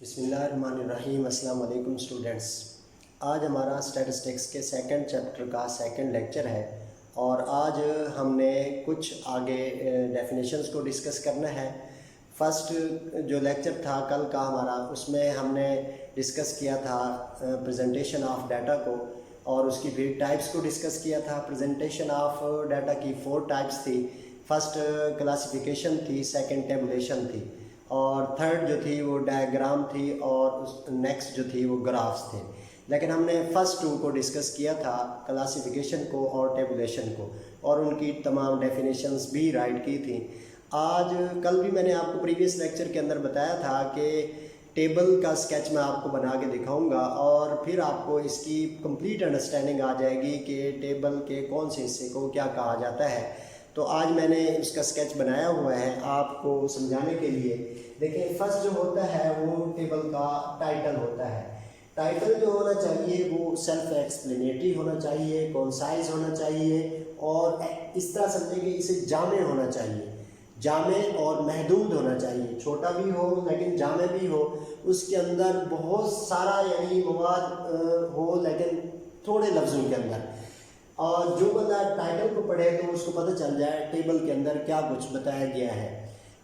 बिस्मिल्लाहिर्रहमानिर्रहीम। अस्सलाम वालेकुम स्टूडेंट्स। आज हमारा स्टैटिस्टिक्स के सेकंड चैप्टर का सेकंड लेक्चर है और आज हमने कुछ आगे डेफिनेशंस को डिस्कस करना है। फर्स्ट जो लेक्चर था कल का हमारा, उसमें हमने डिस्कस किया था प्रेजेंटेशन ऑफ डाटा को और उसकी फिर टाइप्स को डिस्कस किया था। प्रेजेंटेशन ऑफ डाटा की 4 टाइप्स थी। फर्स्ट क्लासिफिकेशन थी, सेकंड टेबुलेशन थी और थर्ड जो थी वो डायग्राम थी और नेक्स्ट जो थी वो ग्राफ्स थे। लेकिन हमने फर्स्ट 2 को डिस्कस किया था, क्लासिफिकेशन को और टेबुलेशन को, और उनकी तमाम डेफिनेशंस भी राइट की थी। आज कल भी मैंने आपको प्रीवियस लेक्चर के अंदर बताया था कि टेबल का स्केच मैं आपको बना के दिखाऊंगा और फिर आपको इसकी कंप्लीट अंडरस्टैंडिंग आ जाएगी कि टेबल के कौन से हिस्से को क्या कहा जाता है। तो आज मैंने इसका स्केच बनाया हुआ है आपको समझाने के लिए। देखिए, फर्स्ट जो होता है वो टेबल का टाइटल होता है। टाइटल जो होना चाहिए वो सेल्फ एक्सप्लेनेटरी होना चाहिए, कॉन्साइज होना चाहिए और इस तरह समझें कि इसे जामे होना चाहिए, जामे और महदूद होना चाहिए। छोटा भी हो लेकिन जामे भी हो, उसके अंदर बहुत सारा यानी मवाद हो लेकिन थोड़े लफ्ज़ों के अंदर। और जो बंदा टाइटल को पढ़े तो उसको पता चल जाए टेबल के अंदर क्या कुछ बताया गया है।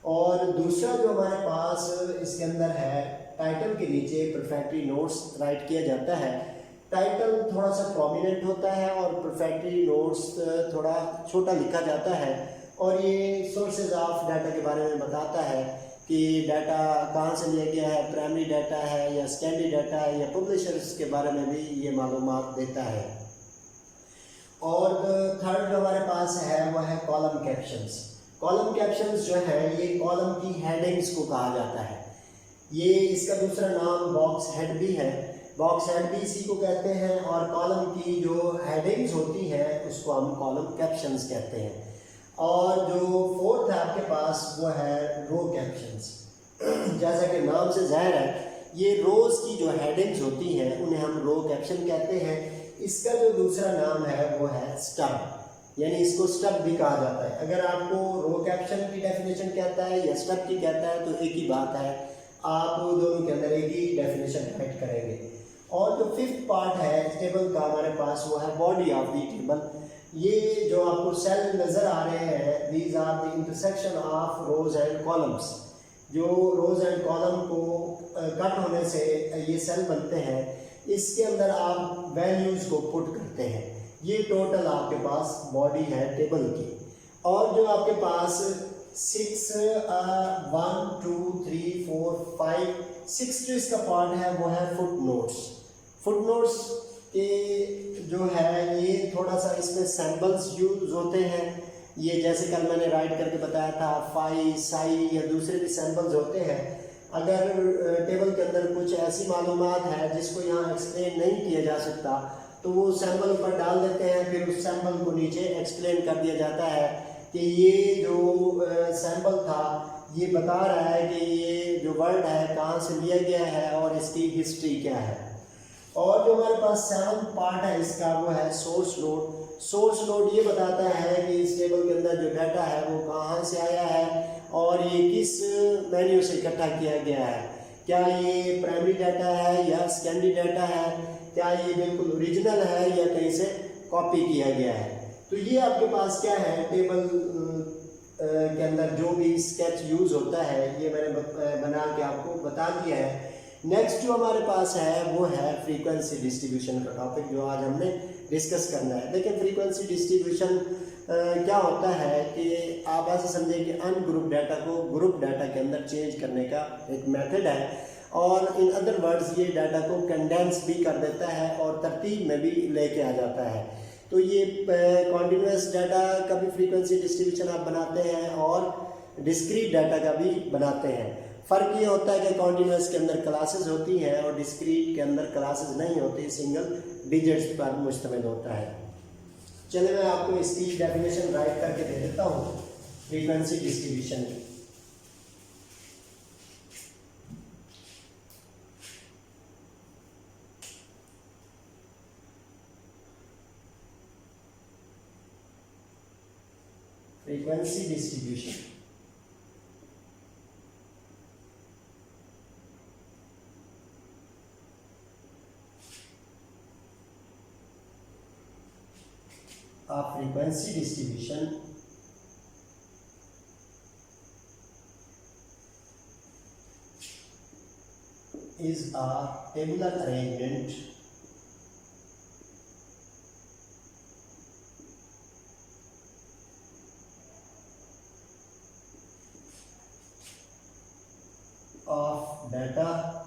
और दूसरा जो हमारे पास इसके अंदर है, टाइटल के नीचे प्रोफेक्टरी नोट्स राइट किया जाता है। टाइटल थोड़ा सा प्रोमिनेंट होता है और प्रोफेक्टरी नोट्स थोड़ा छोटा लिखा जाता है और ये सोर्सेज ऑफ डाटा के बारे में बताता है कि डाटा कहाँ से लिया गया है, प्राइमरी डाटा है या सेकेंडरी डाटा है या पब्लिशर्स के बारे में भी ये मालूमात देता है। और थर्ड जो हमारे पास है वो है कॉलम कैप्शंस। कॉलम कैप्शंस जो है ये कॉलम की हेडिंग्स को कहा जाता है। ये इसका दूसरा नाम बॉक्स हेड भी है, बॉक्स हेड भी इसी को कहते हैं। और कॉलम की जो हेडिंग्स होती है उसको हम कॉलम कैप्शंस कहते हैं। और जो फोर्थ है आपके पास वो है रो कैप्शंस। जैसा कि नाम से जाहिर है, ये रोज की जो हेडिंग्स होती हैं उन्हें हम रो कैप्शन कहते हैं। इसका जो दूसरा नाम है वो है स्टब, यानी इसको स्टब भी कहा जाता है। अगर आपको रो कैप्शन की डेफिनेशन कहता है या स्टब की कहता है तो एक ही बात है, आप दोनों के अंदर एक ही डेफिनेशन राइट करेंगे। और जो फिफ्थ पार्ट है टेबल का हमारे पास वो है बॉडी ऑफ द टेबल। ये जो आपको सेल नज़र आ रहे हैं, these are the intersection of rows and columns. जो रोज एंड कॉलम को कट होने से ये सेल बनते हैं, इसके अंदर आप वैल्यूज़ को पुट करते हैं। ये टोटल आपके पास बॉडी है टेबल की। और जो आपके पास 1 2 3 4 5 6 जो इसका पार्ट है वो है फुट नोट्स। फुट नोट्स के जो है ये थोड़ा सा इसमें सैम्पल्स यूज होते हैं। ये जैसे कल मैंने राइट करके बताया था, फाई साई या दूसरे भी सैम्पल्स होते हैं। अगर टेबल के अंदर कुछ ऐसी मालूमात है जिसको यहाँ एक्सप्लेन नहीं किया जा सकता तो वो सैम्पल पर डाल देते हैं, फिर उस सैम्पल को नीचे एक्सप्लेन कर दिया जाता है कि ये जो सैम्पल था ये बता रहा है कि ये जो वर्ड है कहाँ से लिया गया है और इसकी हिस्ट्री क्या है। और जो हमारे पास 7th पार्ट है इसका वो है सोर्स नोड। सोर्स नोड ये बताता है कि इस टेबल के अंदर जो डाटा है वो कहाँ से आया है और ये किस मेन्यू से इकट्ठा किया गया है। क्या ये प्राइमरी डाटा है या सेकेंडरी डाटा है, क्या ये बिल्कुल ओरिजिनल है या कहीं से कॉपी किया गया है। तो ये आपके पास क्या है, टेबल के अंदर जो भी स्केच यूज होता है ये मैंने बना के आपको बता दिया है। नेक्स्ट जो हमारे पास है वो है फ्रीक्वेंसी डिस्ट्रीब्यूशन का टॉपिक, जो आज हमने डिस्कस करना है। देखिए, फ्रीक्वेंसी डिस्ट्रीब्यूशन क्या होता है कि आप ऐसे समझें कि अनग्रुप डाटा को ग्रुप डाटा के अंदर चेंज करने का एक मेथड है और इन अदर वर्ड्स ये डाटा को कंडेंस भी कर देता है और तरतीब में भी लेके आ जाता है। तो ये कॉन्टिन्यूस डाटा का भी फ्रीक्वेंसी डिस्ट्रीब्यूशन आप बनाते हैं और डिस्क्रीट डाटा का भी बनाते हैं। फ़र्क ये होता है कि कॉन्टिन्यूस के अंदर क्लासेस होती हैं और डिस्क्रीट के अंदर क्लासेस नहीं होती, सिंगल डिजिट्स पर मुश्तमिल होता है। चलिए मैं आपको इसकी डेफिनेशन राइट करके दे देता हूँ फ्रीक्वेंसी डिस्ट्रीब्यूशन की। Frequency distribution A frequency distribution is a tabular arrangement of data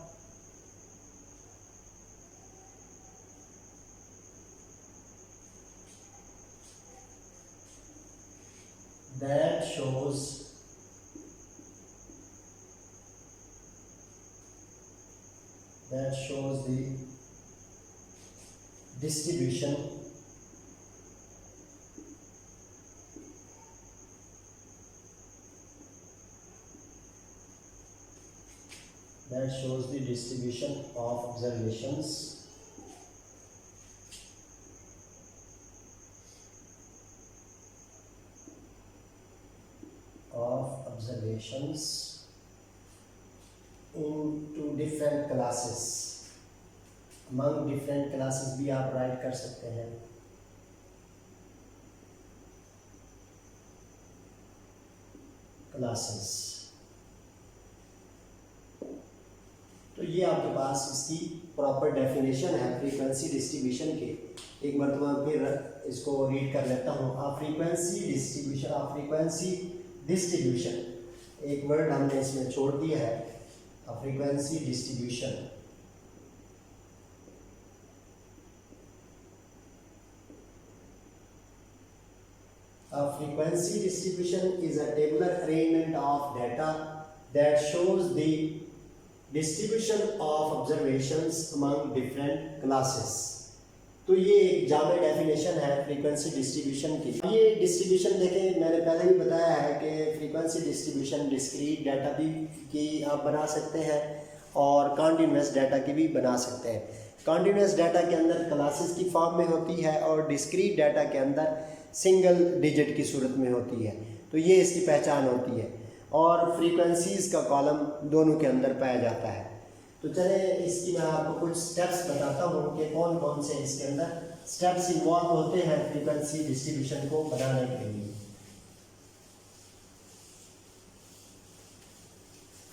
that shows the distribution of observations into different classes. Among different classes भी आप राइट कर सकते हैं. क्लासेस. तो ये आपके पास इसकी प्रॉपर डेफिनेशन है फ्रीक्वेंसी डिस्ट्रीब्यूशन के. एक मरतबा फिर इसको रीड कर लेता हूँ. फ्रीक्वेंसी डिस्ट्रीब्यूशन एक वर्ड हमने इसमें छोड़ दिया है. Frequency distribution frequency distribution is a tabular arrangement of data that shows the distribution of observations among different classes. तो ये एक जामे डेफिनेशन है फ्रीक्वेंसी डिस्ट्रीब्यूशन की. ये डिस्ट्रीब्यूशन देखें, मैंने पहले ही बताया है कि फ्रीक्वेंसी डिस्ट्रीब्यूशन डिस्क्रीट डाटा भी की आप बना सकते हैं और कॉन्टिन्यूस डाटा की भी बना सकते हैं. कॉन्टिन्यूस डाटा के अंदर क्लासेस की फॉर्म में होती है और डिस्क्रीट डाटा के अंदर सिंगल डिजिट की सूरत में होती है. तो ये इसकी पहचान होती है और फ्रीक्वेंसीज़ का कॉलम दोनों के अंदर पाया जाता है. तो चले इसकी मैं आपको कुछ स्टेप्स बताता हूँ कि कौन कौन से इसके अंदर स्टेप्स इन्वॉल्व होते हैं फ्रीक्वेंसी डिस्ट्रीब्यूशन को बनाने के लिए.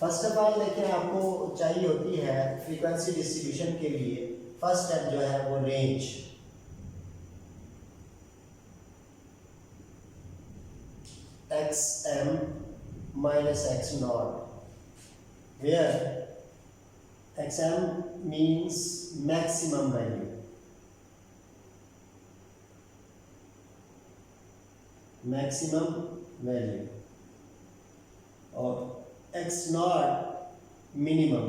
फर्स्ट ऑफ ऑल देखिए, आपको चाहिए होती है फ्रीक्वेंसी डिस्ट्रीब्यूशन के लिए फर्स्ट स्टेप जो है वो range. xm minus x naught, where xm means maximum value, और x naught minimum.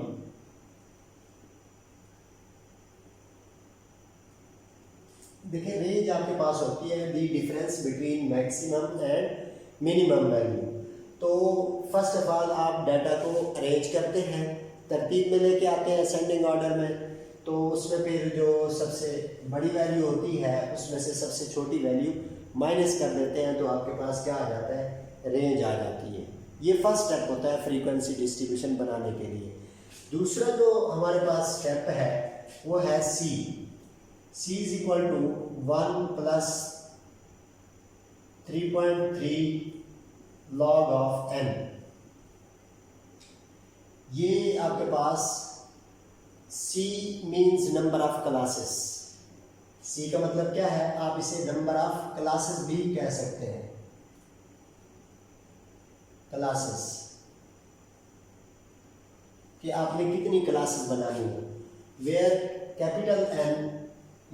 देखिए रेंज आपके पास होती है the difference between maximum and minimum value. तो फर्स्ट ऑफ ऑल आप डाटा को अरेंज करते हैं, तरतीब में लेके आते हैं असेंडिंग ऑर्डर में. तो उसमें फिर जो सबसे बड़ी वैल्यू होती है उसमें से सबसे छोटी वैल्यू माइनस कर देते हैं. तो आपके पास क्या आ जाता है, रेंज आ जाती है. ये फर्स्ट स्टेप होता है फ्रीक्वेंसी डिस्ट्रीब्यूशन बनाने के लिए. दूसरा जो हमारे पास स्टेप है वो है C. C is equal to 1 plus 3.3 log of n. ये आपके पास C means number of classes. C का मतलब क्या है, आप इसे नंबर ऑफ क्लासेस भी कह सकते हैं. क्लासेस कि आपने कितनी क्लासेस बनानी है. वेयर कैपिटल N,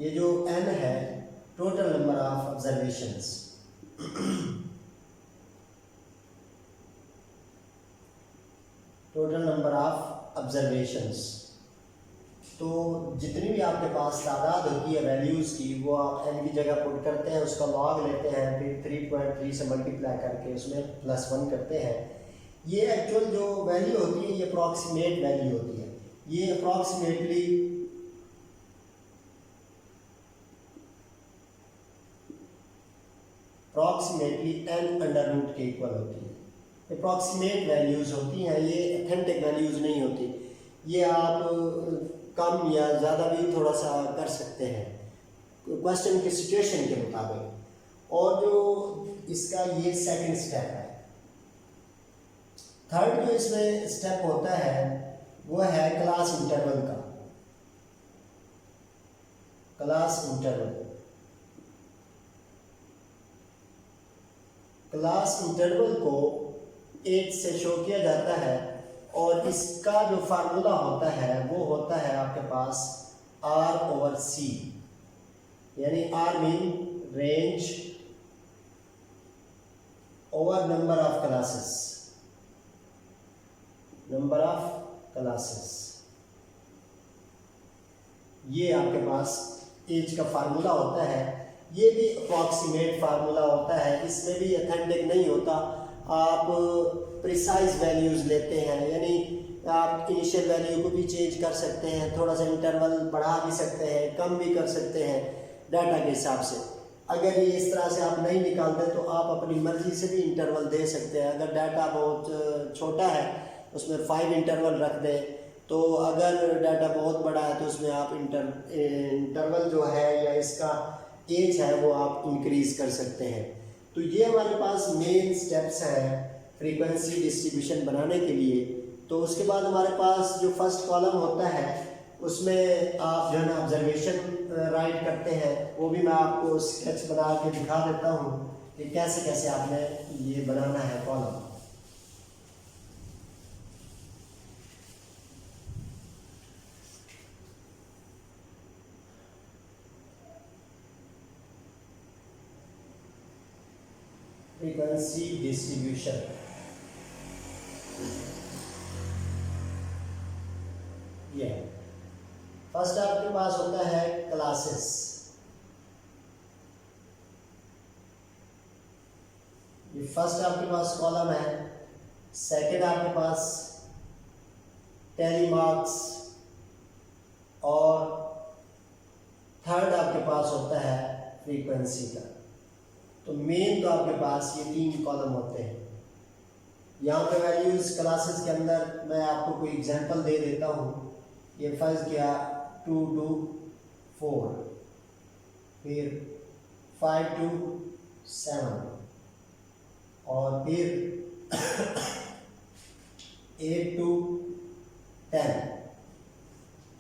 ये जो N है total number of observations. Total number of observations. तो जितनी भी आपके पास तादाद होती है वैल्यूज़ की वो आप n की जगह पुट करते हैं, उसका लॉग लेते हैं, फिर 3.3 से मल्टीप्लाई करके उसमें +1 करते हैं. ये एक्चुअल जो वैल्यू होती है ये अप्रॉक्सीमेट वैल्यू होती है. ये अप्रॉक्सीमेटली n अंडर रूट के इक्वल होती है. अप्रॉक्सीमेट वैल्यूज़ होती हैं, ये ऑथेंटिक वैल्यूज़ नहीं होती. ये आप कम या ज़्यादा भी थोड़ा सा कर सकते हैं क्वेश्चन की सिचुएशन के मुताबिक. और जो इसका ये सेकंड स्टेप है। थर्ड जो इसमें स्टेप होता है वो है क्लास इंटरवल का। क्लास इंटरवल, क्लास इंटरवल को 8 से शो किया जाता है और इसका जो फार्मूला होता है वो होता है आपके पास R/C, यानी R mean range over number of classes, number of classes. ये आपके पास एज का फार्मूला होता है। ये भी अप्रॉक्सीमेट फार्मूला होता है, इसमें भी ऑथेंटिक नहीं होता। आप प्रिसाइज वैल्यूज़ लेते हैं, यानी आप इनिशियल वैल्यू को भी चेंज कर सकते हैं, थोड़ा सा इंटरवल बढ़ा भी सकते हैं, कम भी कर सकते हैं डाटा के हिसाब से। अगर ये इस तरह से आप नहीं निकालते तो आप अपनी मर्ज़ी से भी इंटरवल दे सकते हैं। अगर डाटा बहुत छोटा है उसमें 5 इंटरवल रख दें, तो अगर डाटा बहुत बड़ा है तो उसमें आप इंटरवल जो है या इसका एज है वो आप इंक्रीज़ कर सकते हैं। तो ये हमारे पास मेन स्टेप्स हैं फ्रीक्वेंसी डिस्ट्रीब्यूशन बनाने के लिए। तो उसके बाद हमारे पास जो फर्स्ट कॉलम होता है उसमें आप जो है ना ऑब्जर्वेशन राइट करते हैं। वो भी मैं आपको स्केच बना के दिखा देता हूँ कि कैसे कैसे आपने ये बनाना है कॉलम। फ्रीक्वेंसी डिस्ट्रीब्यूशन, ये फर्स्ट आपके पास होता है क्लासेस। ये फर्स्ट आपके पास कॉलम है। सेकंड आपके पास टेलीमार्क्स और थर्ड आपके पास होता है फ्रीक्वेंसी का। तो मेन तो आपके पास ये 3 कॉलम होते हैं। यहाँ पे वैल्यूज़ क्लासेस के अंदर मैं आपको कोई एग्जांपल दे देता हूँ। ये फर्स्ट किया 2 to 4, फिर 5 to 7 और फिर 8 to 10।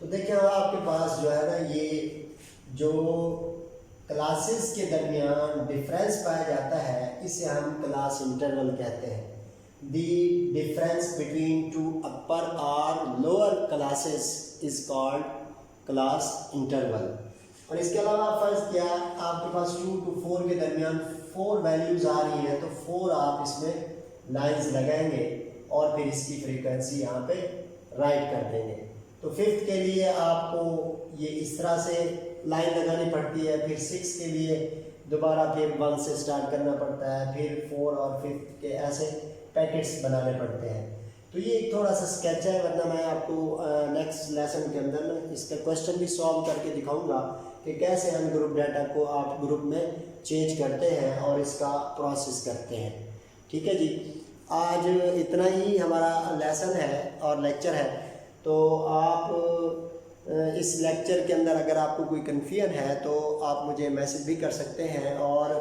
तो देखिए आपके पास जो है ना ये जो क्लासेस के दरमियान डिफरेंस पाया जाता है इसे हम क्लास इंटरवल कहते हैं। द डिफरेंस बिटवीन 2 अपर और lower classes is called class interval. और इसके अलावा फर्स्ट क्या आपके पास 2 to 4 के दरमियान 4 वैल्यूज़ आ रही हैं, तो 4 आप इसमें लाइंस लगाएंगे और फिर इसकी फ्रीक्वेंसी यहाँ पे राइट कर देंगे। तो 5th के लिए आपको ये इस तरह से लाइन लगानी पड़ती है, फिर 6 के लिए दोबारा फिर 1 से स्टार्ट करना पड़ता है, फिर 4 और 5th के ऐसे पैकेट्स बनाने पड़ते हैं। तो ये एक थोड़ा सा स्केच है, वरना मैं आपको नेक्स्ट लेसन के अंदर ना इसका क्वेश्चन भी सॉल्व करके दिखाऊंगा कि कैसे हम ग्रुप डाटा को आप ग्रुप में चेंज करते हैं और इसका प्रोसेस करते हैं। ठीक है जी, आज इतना ही हमारा लेसन है और लेक्चर है। तो आप इस लेक्चर के अंदर अगर आपको कोई कन्फ्यूजन है तो आप मुझे मैसेज भी कर सकते हैं और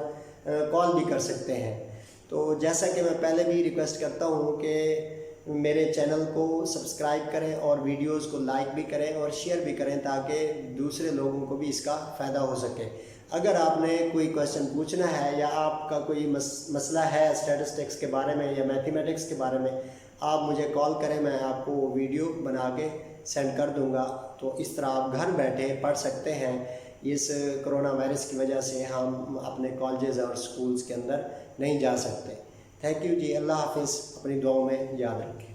कॉल भी कर सकते हैं। तो जैसा कि मैं पहले भी रिक्वेस्ट करता हूँ कि मेरे चैनल को सब्सक्राइब करें और वीडियोस को लाइक भी करें और शेयर भी करें ताकि दूसरे लोगों को भी इसका फ़ायदा हो सके। अगर आपने कोई क्वेश्चन पूछना है या आपका कोई मसला है स्टैटिस्टिक्स के बारे में या मैथमेटिक्स के बारे में, आप मुझे कॉल करें, मैं आपको वीडियो बना के सेंड कर दूंगा। तो इस तरह आप घर बैठे पढ़ सकते हैं। इस कोरोना वायरस की वजह से हम अपने कॉलेजेस और स्कूल्स के अंदर नहीं जा सकते। थैंक यू जी, अल्लाह हाफिज़। अपनी दुआओं में याद रखें।